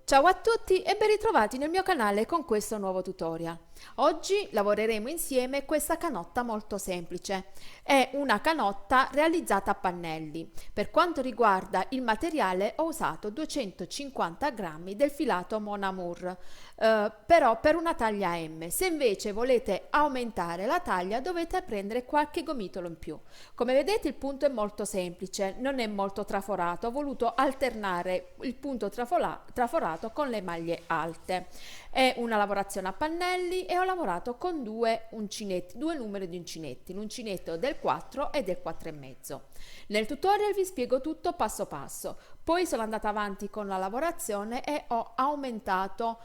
Ciao a tutti e ben ritrovati nel mio canale con questo nuovo tutorial. Oggi lavoreremo insieme questa canotta molto semplice. È una canotta realizzata a pannelli. Per quanto riguarda il materiale ho usato 250 grammi del filato Mon Amour, però per una taglia M. Se invece volete aumentare la taglia dovete prendere qualche gomitolo in più. Come vedete il punto è molto semplice, non è molto traforato, ho voluto alternare il punto traforato con le maglie alte. È una lavorazione a pannelli e ho lavorato con due uncinetti, due numeri di uncinetto, l'uncinetto del 4 e del 4,5. Nel tutorial vi spiego tutto passo passo, poi sono andata avanti con la lavorazione e ho aumentato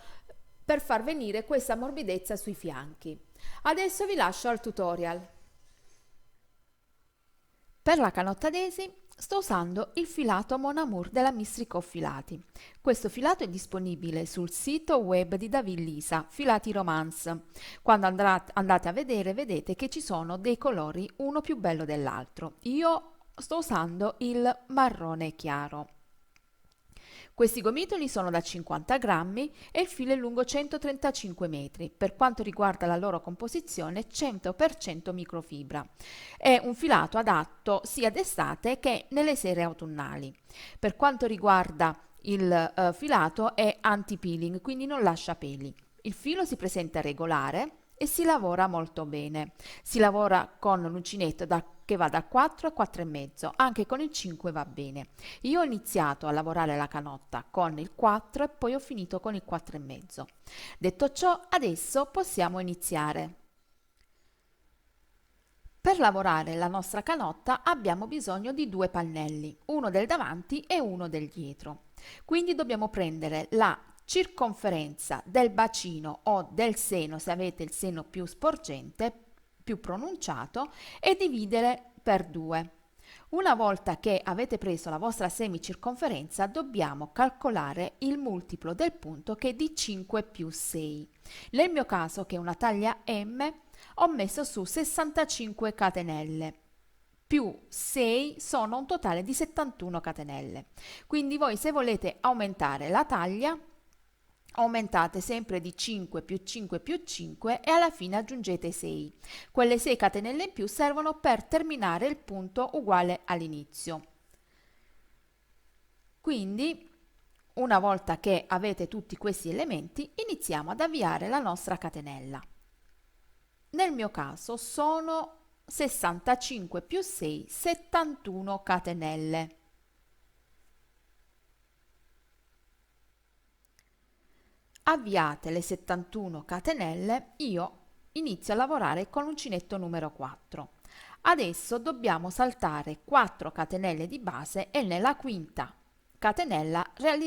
per far venire questa morbidezza sui fianchi. Adesso vi lascio al tutorial. Per la canotta Daisy sto usando il filato Mon Amour della Mistrico Filati. Questo filato è disponibile sul sito web di David Lisa, Filati Romance. Quando andate a vedere vedete che ci sono dei colori uno più bello dell'altro. Io sto usando il marrone chiaro. Questi gomitoli sono da 50 grammi e il filo è lungo 135 metri. Per quanto riguarda la loro composizione, 100% microfibra. È un filato adatto sia d'estate che nelle sere autunnali. Per quanto riguarda il filato è anti-peeling, quindi non lascia peli. Il filo si presenta regolare e si lavora molto bene. Si lavora con l'uncinetto che va da 4 a 4,5, anche con il 5 va bene. Io ho iniziato a lavorare la canotta con il 4 e poi ho finito con il 4,5. Detto ciò, adesso possiamo iniziare. Per lavorare la nostra canotta abbiamo bisogno di due pannelli, uno del davanti e uno del dietro. Quindi dobbiamo prendere la circonferenza del bacino o del seno, se avete il seno più sporgente, più pronunciato, e dividere per 2. Una volta che avete preso la vostra semicirconferenza dobbiamo calcolare il multiplo del punto che è di 5 più 6. Nel mio caso, che è una taglia M, ho messo su 65 catenelle più 6 sono un totale di 71 catenelle. Quindi voi, se volete aumentare la taglia, aumentate sempre di 5 più 5 più 5 e alla fine aggiungete 6. Quelle 6 catenelle in più servono per terminare il punto uguale all'inizio. Quindi, una volta che avete tutti questi elementi, iniziamo ad avviare la nostra catenella. Nel mio caso sono 65 più 6, 71 catenelle. Avviate le 71 catenelle, io inizio a lavorare con l'uncinetto numero 4. Adesso dobbiamo saltare 4 catenelle di base e nella quinta catenella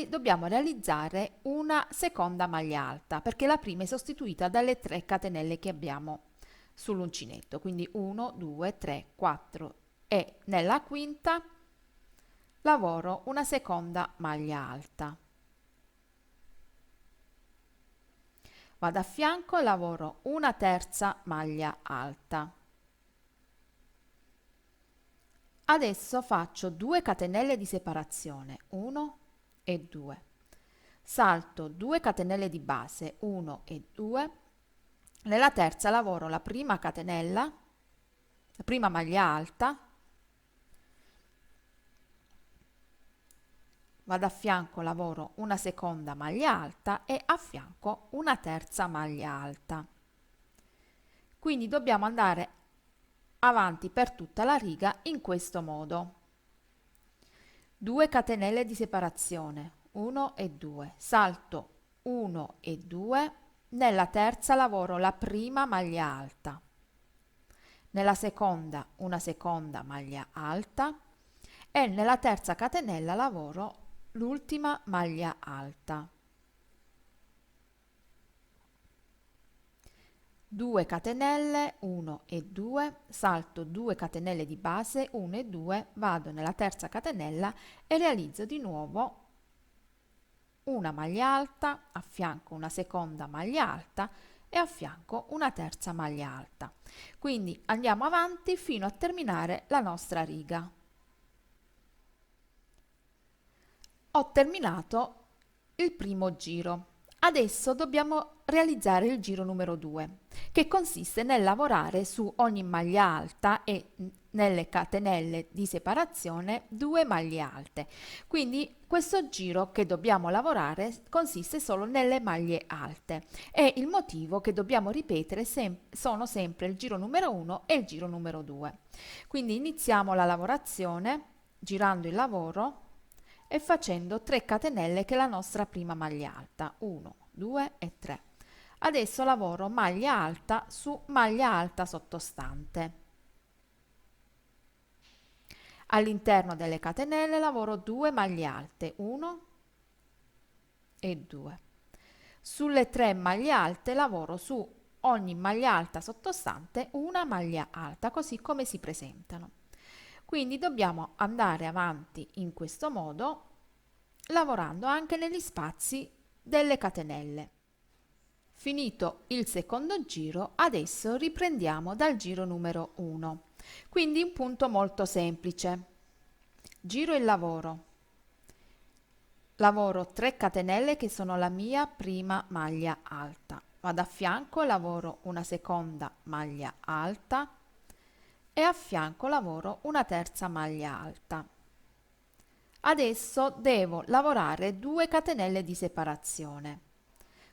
dobbiamo realizzare una seconda maglia alta, perché la prima è sostituita dalle 3 catenelle che abbiamo sull'uncinetto, quindi 1, 2, 3, 4 e nella quinta lavoro una seconda maglia alta. Vado a fianco e lavoro una terza maglia alta. Adesso faccio 2 catenelle di separazione, 1 e 2. Salto 2 catenelle di base, 1 e 2. Nella terza lavoro la prima catenella, la prima maglia alta, vado a fianco, lavoro una seconda maglia alta e a fianco una terza maglia alta. Quindi dobbiamo andare avanti per tutta la riga in questo modo. 2 catenelle di separazione, 1 e 2, salto 1 e 2, nella terza lavoro la prima maglia alta, nella seconda una seconda maglia alta e nella terza catenella lavoro l'ultima maglia alta. 2 catenelle, 1 e 2, salto 2 catenelle di base, 1 e 2, vado nella terza catenella e realizzo di nuovo una maglia alta, a fianco una seconda maglia alta e a fianco una terza maglia alta. Quindi andiamo avanti fino a terminare la nostra riga. Ho terminato il primo giro. Adesso dobbiamo realizzare il giro numero 2, che consiste nel lavorare su ogni maglia alta e nelle catenelle di separazione 2 maglie alte. Quindi questo giro che dobbiamo lavorare consiste solo nelle maglie alte e il motivo che dobbiamo ripetere sono sempre il giro numero 1 e il giro numero 2. Quindi iniziamo la lavorazione girando il lavoro e facendo 3 catenelle, che è la nostra prima maglia alta, 1, 2 e 3. Adesso lavoro maglia alta su maglia alta sottostante. All'interno delle catenelle lavoro 2 maglie alte, 1 e 2. Sulle 3 maglie alte lavoro su ogni maglia alta sottostante una maglia alta, così come si presentano. Quindi dobbiamo andare avanti in questo modo, lavorando anche negli spazi delle catenelle. Finito il secondo giro, adesso riprendiamo dal giro numero 1. Quindi un punto molto semplice. Giro il lavoro. Lavoro 3 catenelle che sono la mia prima maglia alta. Vado a fianco, lavoro una seconda maglia alta e a fianco lavoro una terza maglia alta. Adesso devo lavorare 2 catenelle di separazione.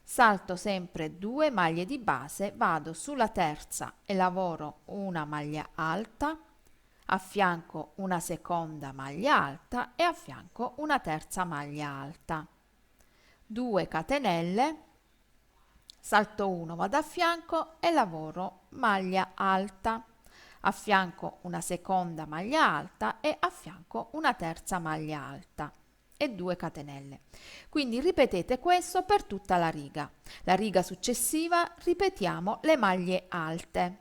Salto sempre 2 maglie di base, vado sulla terza e lavoro una maglia alta, a fianco una seconda maglia alta e a fianco una terza maglia alta. 2 catenelle, salto 1, vado a fianco e lavoro maglia alta, a fianco una seconda maglia alta e a fianco una terza maglia alta e 2 catenelle. Quindi ripetete questo per tutta la riga. La riga successiva ripetiamo le maglie alte.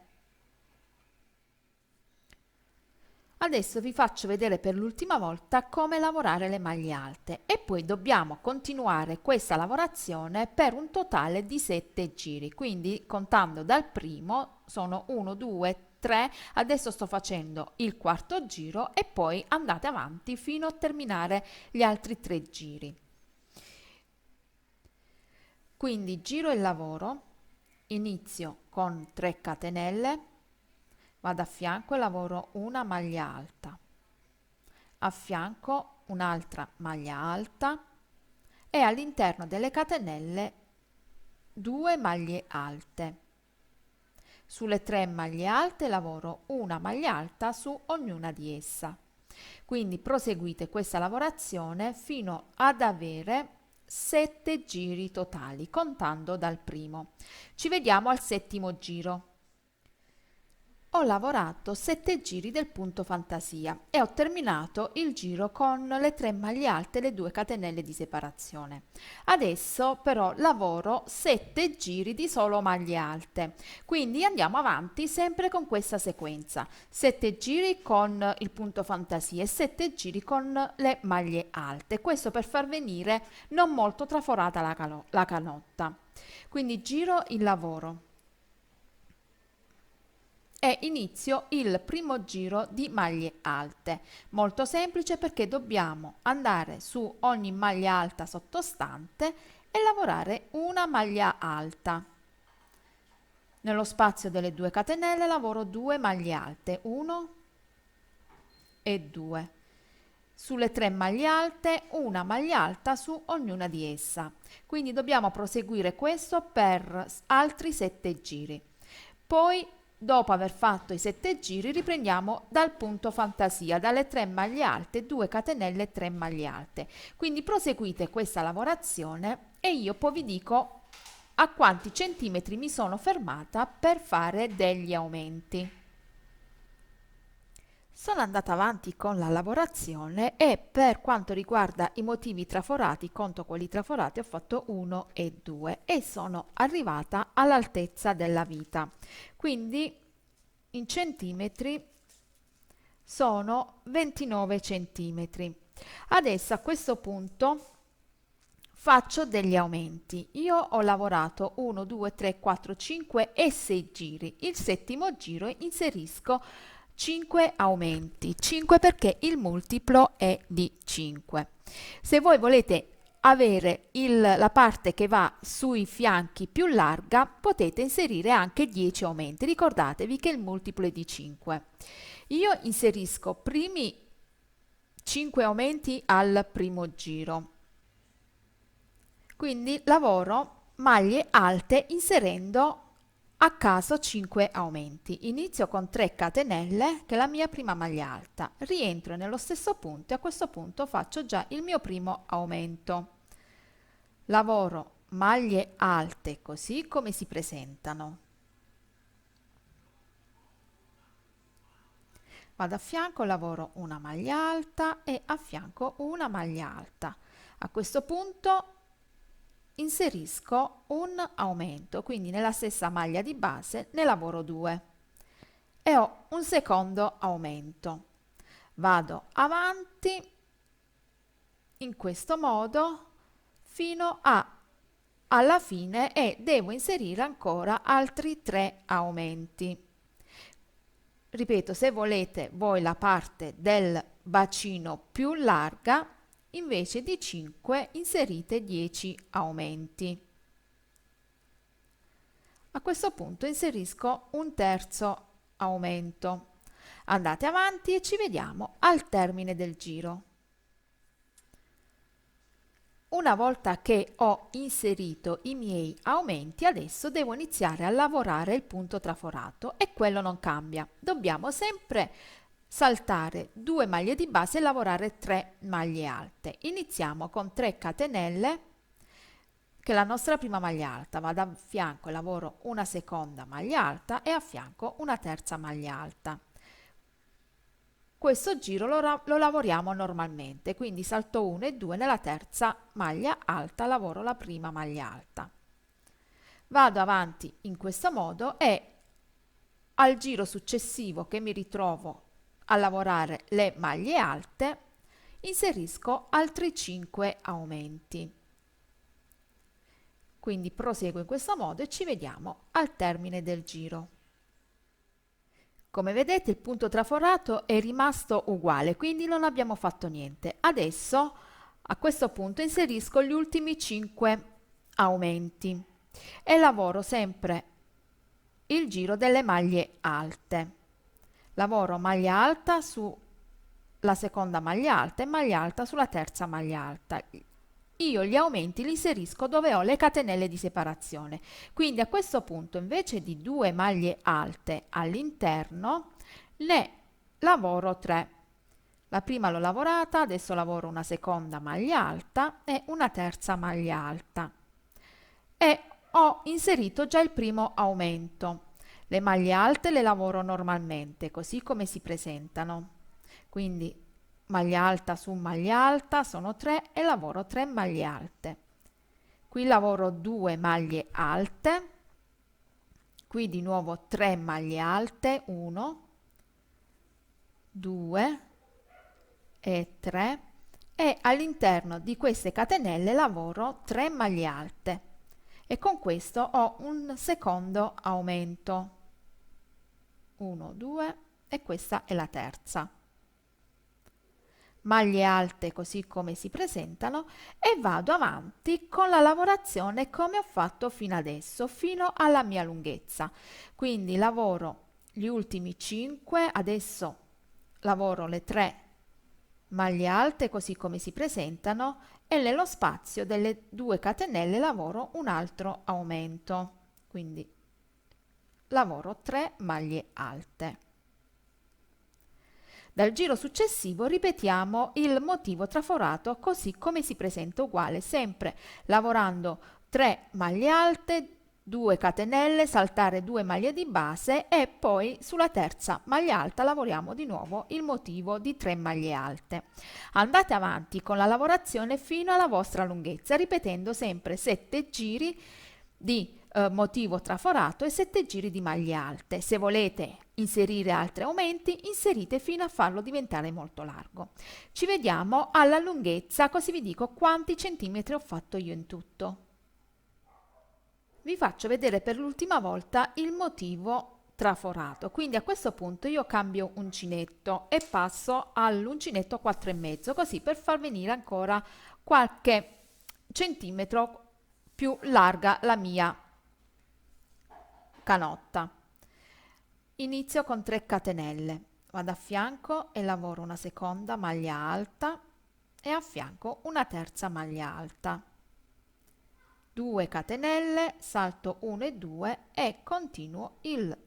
Adesso vi faccio vedere per l'ultima volta come lavorare le maglie alte e poi dobbiamo continuare questa lavorazione per un totale di 7 giri. Quindi contando dal primo sono 1, 2, 3, adesso sto facendo il quarto giro e poi andate avanti fino a terminare gli altri 3 giri. Quindi giro il lavoro, inizio con 3 catenelle, vado a fianco e lavoro una maglia alta, a fianco un'altra maglia alta e all'interno delle catenelle 2 maglie alte. Sulle 3 maglie alte lavoro una maglia alta su ognuna di essa. Quindi proseguite questa lavorazione fino ad avere 7 giri totali, contando dal primo. Ci vediamo al settimo giro. Ho lavorato 7 giri del punto fantasia e ho terminato il giro con le 3 maglie alte e le 2 catenelle di separazione. Adesso però lavoro 7 giri di solo maglie alte, quindi andiamo avanti sempre con questa sequenza: 7 giri con il punto fantasia e 7 giri con le maglie alte, questo per far venire non molto traforata la canotta. Quindi giro il lavoro e inizio il primo giro di maglie alte. Molto semplice, perché dobbiamo andare su ogni maglia alta sottostante e lavorare una maglia alta. Nello spazio delle 2 catenelle lavoro 2 maglie alte, 1 e 2. Sulle 3 maglie alte una maglia alta su ognuna di essa. Quindi dobbiamo proseguire questo per altri 7 giri. Poi, dopo aver fatto i 7 giri, riprendiamo dal punto fantasia, dalle 3 maglie alte, 2 catenelle, 3 maglie alte. Quindi proseguite questa lavorazione e io poi vi dico a quanti centimetri mi sono fermata per fare degli aumenti. Sono andata avanti con la lavorazione e per quanto riguarda i motivi traforati, conto quelli traforati, ho fatto 1 e 2 e sono arrivata all'altezza della vita. Quindi in centimetri sono 29 centimetri. Adesso a questo punto faccio degli aumenti. Io ho lavorato 1, 2, 3, 4, 5 e 6 giri. Il settimo giro inserisco 5 aumenti, 5 perché il multiplo è di 5. Se voi volete avere la parte che va sui fianchi più larga, potete inserire anche 10 aumenti. Ricordatevi che il multiplo è di 5. Io inserisco primi 5 aumenti al primo giro, quindi lavoro maglie alte inserendo a caso 5 aumenti. Inizio con 3 catenelle, che è la mia prima maglia alta, rientro nello stesso punto e a questo punto faccio già il mio primo aumento. Lavoro maglie alte così come si presentano. Vado a fianco, lavoro una maglia alta e a fianco una maglia alta. A questo punto inserisco un aumento, quindi nella stessa maglia di base ne lavoro 2 e ho un secondo aumento. Vado avanti in questo modo fino alla fine e devo inserire ancora altri 3 aumenti. Ripeto, se volete voi la parte del bacino più larga, invece di 5 inserite 10 aumenti. A questo punto inserisco un terzo aumento. Andate avanti e ci vediamo al termine del giro. Una volta che ho inserito i miei aumenti, adesso devo iniziare a lavorare il punto traforato e quello non cambia. Dobbiamo sempre saltare 2 maglie di base e lavorare 3 maglie alte. Iniziamo con 3 catenelle, che è la nostra prima maglia alta. Vado a fianco e lavoro una seconda maglia alta e a fianco una terza maglia alta. Questo giro lo lavoriamo normalmente, quindi salto 1 e 2, nella terza maglia alta lavoro la prima maglia alta. Vado avanti in questo modo e al giro successivo che mi ritrovo a lavorare le maglie alte, inserisco altri 5 aumenti. Quindi proseguo in questo modo e ci vediamo al termine del giro. Come vedete il punto traforato è rimasto uguale, quindi non abbiamo fatto niente. Adesso a questo punto inserisco gli ultimi 5 aumenti e lavoro sempre il giro delle maglie alte. Lavoro maglia alta sulla seconda maglia alta e maglia alta sulla terza maglia alta. Io gli aumenti li inserisco dove ho le catenelle di separazione, quindi a questo punto invece di 2 maglie alte all'interno ne lavoro 3. La prima l'ho lavorata, adesso lavoro una seconda maglia alta e una terza maglia alta e ho inserito già il primo aumento. Le maglie alte le lavoro normalmente così come si presentano, quindi maglia alta su maglia alta sono 3 e lavoro 3 maglie alte. Qui lavoro 2 maglie alte, qui di nuovo 3 maglie alte, 1, 2 e 3 e all'interno di queste catenelle lavoro 3 maglie alte e con questo ho un secondo aumento. 1, 2 e questa è la terza. Maglie alte così come si presentano e vado avanti con la lavorazione come ho fatto fino adesso, fino alla mia lunghezza. Quindi lavoro gli ultimi 5, adesso lavoro le 3 maglie alte così come si presentano e nello spazio delle 2 catenelle lavoro un altro aumento. Quindi lavoro 3 maglie alte. Dal giro successivo ripetiamo il motivo traforato così come si presenta uguale, sempre lavorando 3 maglie alte, 2 catenelle, saltare 2 maglie di base e poi sulla terza maglia alta lavoriamo di nuovo il motivo di 3 maglie alte. Andate avanti con la lavorazione fino alla vostra lunghezza, ripetendo sempre 7 giri di motivo traforato e 7 giri di maglie alte. Se volete inserire altri aumenti, inserite fino a farlo diventare molto largo. Ci vediamo alla lunghezza, così vi dico quanti centimetri ho fatto io in tutto. Vi faccio vedere per l'ultima volta il motivo traforato, quindi a questo punto io cambio uncinetto e passo all'uncinetto 4,5, così per far venire ancora qualche centimetro più larga la mia canotta. Inizio con 3 catenelle, vado a fianco e lavoro una seconda maglia alta e a fianco una terza maglia alta, 2 catenelle, salto 1 e 2 e continuo il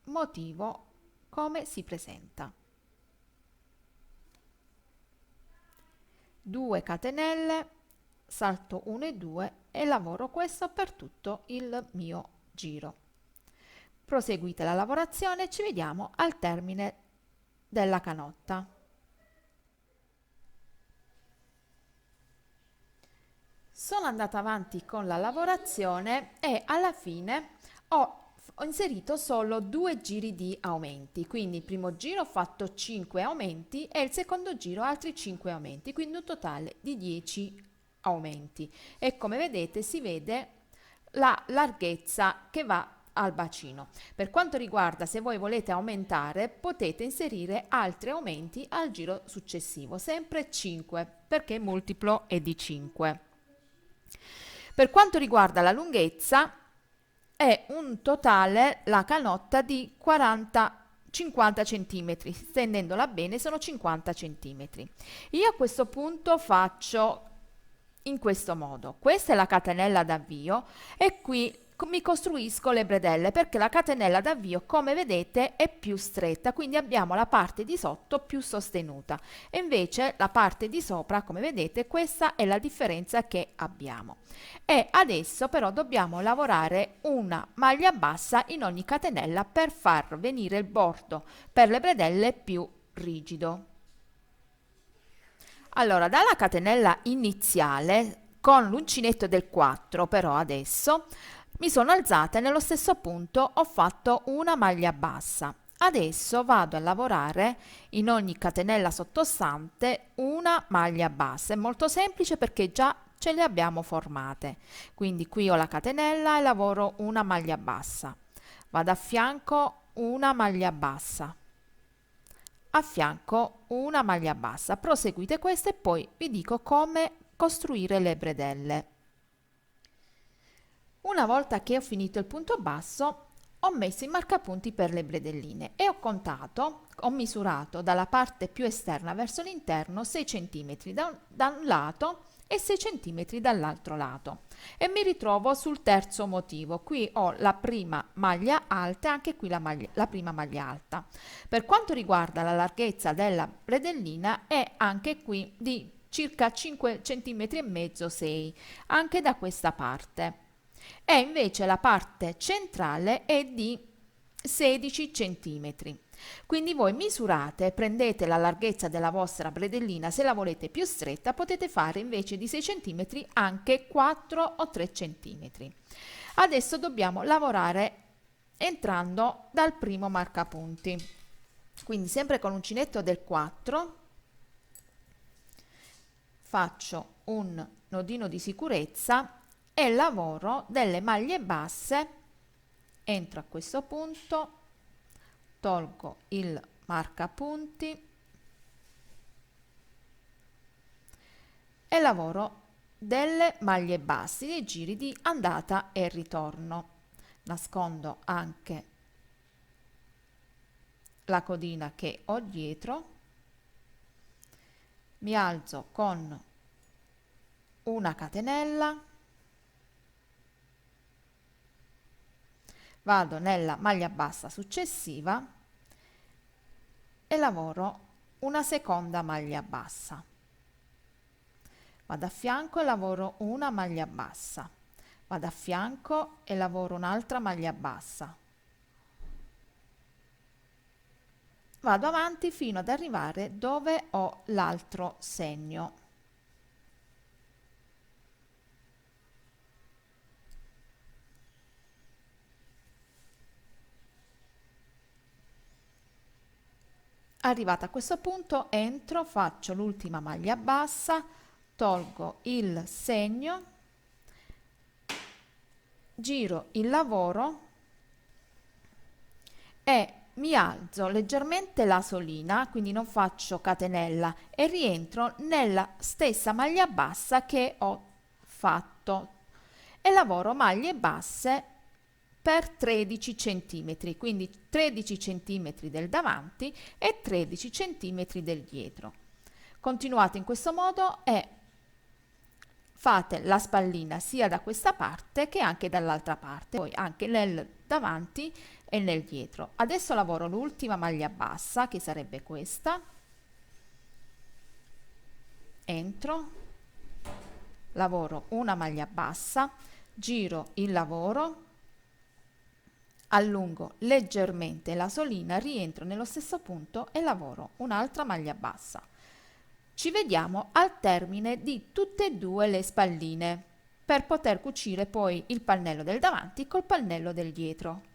motivo come si presenta. 2 catenelle, salto 1 e 2 e lavoro questo per tutto il mio giro. Proseguite la lavorazione e ci vediamo al termine della canotta. Sono andata avanti con la lavorazione e alla fine ho inserito solo 2 giri di aumenti, quindi il primo giro ho fatto 5 aumenti e il secondo giro altri 5 aumenti, quindi un totale di 10 aumenti e come vedete si vede la larghezza che va al bacino. Per quanto riguarda, se voi volete aumentare, potete inserire altri aumenti al giro successivo, sempre 5 perché il multiplo è di 5. Per quanto riguarda la lunghezza, è un totale la canotta di 50 centimetri, stendendola bene sono 50 centimetri. Io a questo punto faccio in questo modo: questa è la catenella d'avvio e qui mi costruisco le bretelle perché la catenella d'avvio, come vedete, è più stretta, quindi abbiamo la parte di sotto più sostenuta e invece la parte di sopra, come vedete, questa è la differenza che abbiamo. E adesso però dobbiamo lavorare una maglia bassa in ogni catenella per far venire il bordo per le bretelle più rigido. Allora, dalla catenella iniziale con l'uncinetto del 4, però adesso mi sono alzata e nello stesso punto ho fatto una maglia bassa. Adesso vado a lavorare in ogni catenella sottostante una maglia bassa. È molto semplice perché già ce le abbiamo formate. Quindi qui ho la catenella e lavoro una maglia bassa. Vado a fianco una maglia bassa. A fianco una maglia bassa. Proseguite questa e poi vi dico come costruire le bretelle. Una volta che ho finito il punto basso, ho messo i marcapunti per le bredelline e ho contato, ho misurato dalla parte più esterna verso l'interno 6 cm da un lato e 6 cm dall'altro lato e mi ritrovo sul terzo motivo. Qui ho la prima maglia alta e anche qui la prima maglia alta. Per quanto riguarda la larghezza della bretellina è anche qui di circa 5 cm e mezzo, 6 anche da questa parte. E invece la parte centrale è di 16 cm. Quindi voi misurate, prendete la larghezza della vostra bretellina, se la volete più stretta potete fare invece di 6 cm anche 4 o 3 cm. Adesso dobbiamo lavorare entrando dal primo marcapunti. Quindi sempre con l'uncinetto del 4 faccio un nodino di sicurezza e lavoro delle maglie basse, entro a questo punto, tolgo il marcapunti e lavoro delle maglie basse, dei giri di andata e ritorno. Nascondo anche la codina che ho dietro, mi alzo con una catenella, vado nella maglia bassa successiva e lavoro una seconda maglia bassa, vado a fianco e lavoro una maglia bassa, vado a fianco e lavoro un'altra maglia bassa, vado avanti fino ad arrivare dove ho l'altro segno. Arrivata a questo punto entro, faccio l'ultima maglia bassa, tolgo il segno, giro il lavoro e mi alzo leggermente la solina, quindi non faccio catenella e rientro nella stessa maglia bassa che ho fatto e lavoro maglie basse per 13 centimetri, quindi 13 centimetri del davanti e 13 centimetri del dietro. Continuate in questo modo e fate la spallina sia da questa parte che anche dall'altra parte, poi anche nel davanti e nel dietro. Adesso lavoro l'ultima maglia bassa, che sarebbe questa. Entro, lavoro una maglia bassa, giro il lavoro, allungo leggermente la solina, rientro nello stesso punto e lavoro un'altra maglia bassa. Ci vediamo al termine di tutte e due le spalline per poter cucire poi il pannello del davanti col pannello del dietro.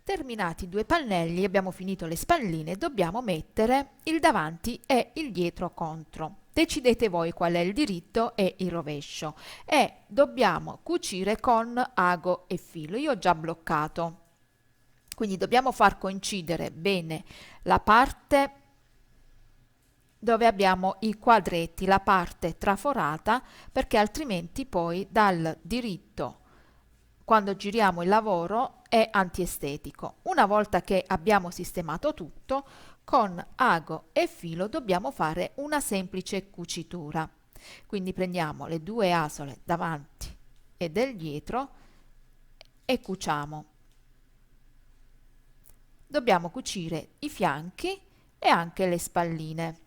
Terminati i due pannelli, abbiamo finito le spalline, dobbiamo mettere il davanti e il dietro contro. Decidete voi qual è il diritto e il rovescio e dobbiamo cucire con ago e filo. Io ho già bloccato, quindi dobbiamo far coincidere bene la parte dove abbiamo i quadretti, la parte traforata, perché altrimenti poi dal diritto, quando giriamo il lavoro, è antiestetico. Una volta che abbiamo sistemato tutto, con ago e filo dobbiamo fare una semplice cucitura. Quindi prendiamo le due asole davanti e del dietro e cuciamo. Dobbiamo cucire i fianchi e anche le spalline.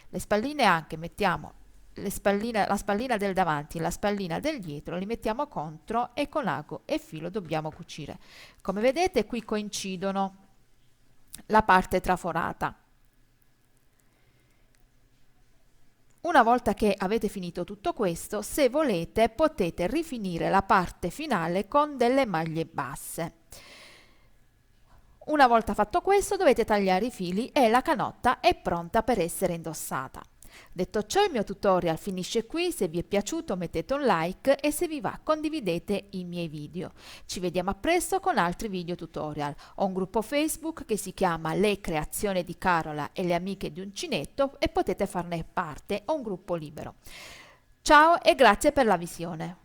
Le spalline anche mettiamo la spallina del davanti e la spallina del dietro, li mettiamo contro e con ago e filo dobbiamo cucire. Come vedete qui coincidono la parte traforata. Una volta che avete finito tutto questo, se volete potete rifinire la parte finale con delle maglie basse. Una volta fatto questo dovete tagliare i fili e la canotta è pronta per essere indossata. Detto ciò, il mio tutorial finisce qui. Se vi è piaciuto mettete un like e se vi va condividete i miei video. Ci vediamo a presto con altri video tutorial. Ho un gruppo Facebook che si chiama Le Creazioni di Carola e le amiche di uncinetto e potete farne parte, ho un gruppo libero. Ciao e grazie per la visione.